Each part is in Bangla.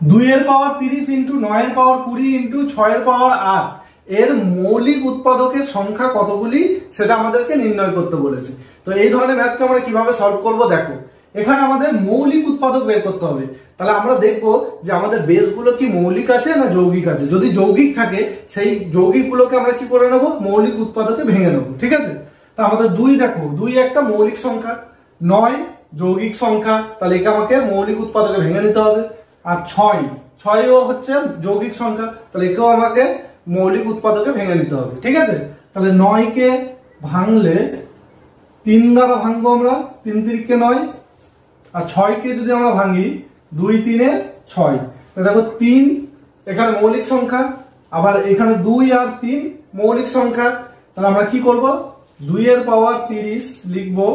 2 এর পাওয়ার 30 ইন্টু 9 এর পাওয়ার 20 ইন্টু 6 এর পাওয়ার 8 এর মৌলিক উৎপাদকের সংখ্যা কতগুলি সেটা আমাদেরকে নির্ণয় করতে বলেছে। তো এই ধরনের ম্যাথকে আমরা কিভাবে সলভ করব দেখো, এখানে আমাদের মৌলিক উৎপাদক বের করতে হবে। তাহলে আমরা দেখব যে আমাদের বেসগুলো কি মৌলিক আছে না যৌগিক আছে। যদি যৌগিক থাকে সেই যৌগিকগুলোকে আমরা কি করে নেব, মৌলিক উৎপাদকে ভেঙে নেব, ঠিক আছে। তা আমাদের 2 দেখো, 2 একটা মৌলিক সংখ্যা, 9 যৌগিক সংখ্যা, তাহলে একে আমাকে মৌলিক উৎপাদকে ভেঙে নিতে হবে। আর 6ও হচ্ছে যৌগিক সংখ্যা, তাহলে একেও আমাকে মৌলিক উৎপাদকে ভেঙে নিতে হবে, ঠিক আছে। তাহলে 9 কে ভাঙলে 3 দ্বারা ভাঙবো আমরা, 3 3 9। আর 6 কে যদি আমরা ভাঙি 2 3 6, দেখো 3 এখানে মৌলিক সংখ্যা, আবার এখানে 2 আর 3 মৌলিক সংখ্যা। তাহলে আমরা কি করব, 2 এর পাওয়ার 30 লিখবো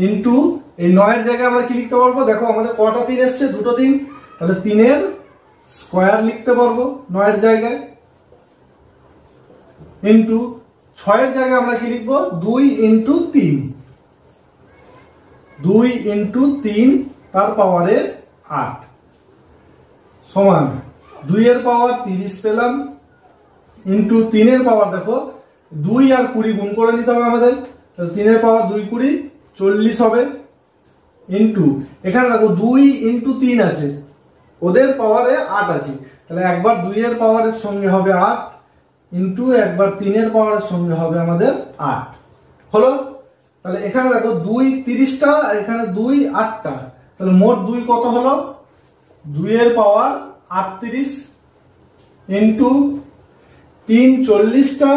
ইন্টু এই 9 এর জায়গায় আমরা কি লিখতে পারবো, দেখো আমাদের কটা 3 এসছে, দুটো 3, তাহলে 3 এর স্কয়ার লিখতে পারবো 9 এর জায়গায়, ইন্টু 6 এর জায়গায় আমরা কি লিখবো, 2 ইন্টু 3, 2 ইন্টু 3 তার পাওয়ারে 8 সমান 2 এর পাওয়ার 30 পেলাম ইন্টু 3 এর পাওয়ার, দেখো 2 আর 20 গুণ করে নিতে হবে আমাদের, তাহলে 3 এর পাওয়ার 2 20 40 হবে, ইন্টু এখানে দেখো 2 ইন্টু 3 আছে, ওদের পাওয়ারে 8 আছে, তাহলে একবার 2 এর পাওয়ারের সঙ্গে হবে 8 ইন্টু একবার 3 এর পাওয়ারের সঙ্গে হবে আমাদের 8 হলো। তাহলে এখানে দেখো 2 30টা আর এখানে 2 8টা, তাহলে মোট 2 কত হলো, 2 এর পাওয়ার 38 ইন্টু 3 40টা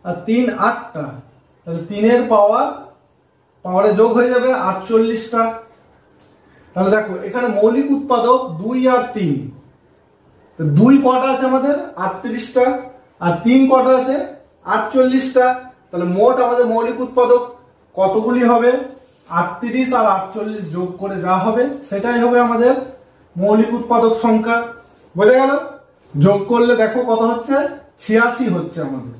আর 3 8টা, তাহলে 3 এর পাওয়ারে যোগ হয়ে যাবে 48টা। তাহলে দেখো এখানে মৌলিক উৎপাদক 2 আর 3, 2 কটা আছে আমাদের 38টা আর 3 কটা আছে 48টা, তাহলে মোট আমাদের মৌলিক উৎপাদক কতগুলি হবে, 38 আর 48 যোগ করে যা হবে সেটাই হবে আমাদের মৌলিক উৎপাদক সংখ্যা। বোঝা গেল? যোগ করলে দেখো কত হচ্ছে, 86 হচ্ছে আমাদের।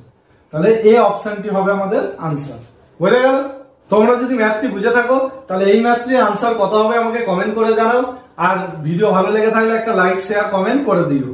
তাহলে এই অপশনটি হবে আমাদের আনসার। বোঝা গেল? তোমরা যদি ম্যাথটি বুঝে থাকো তাহলে এই ম্যাথটির আনসার কত হবে আমাকে কমেন্ট করে জানাও। আর ভিডিও ভালো লেগে থাকলে একটা লাইক শেয়ার কমেন্ট করে দিও।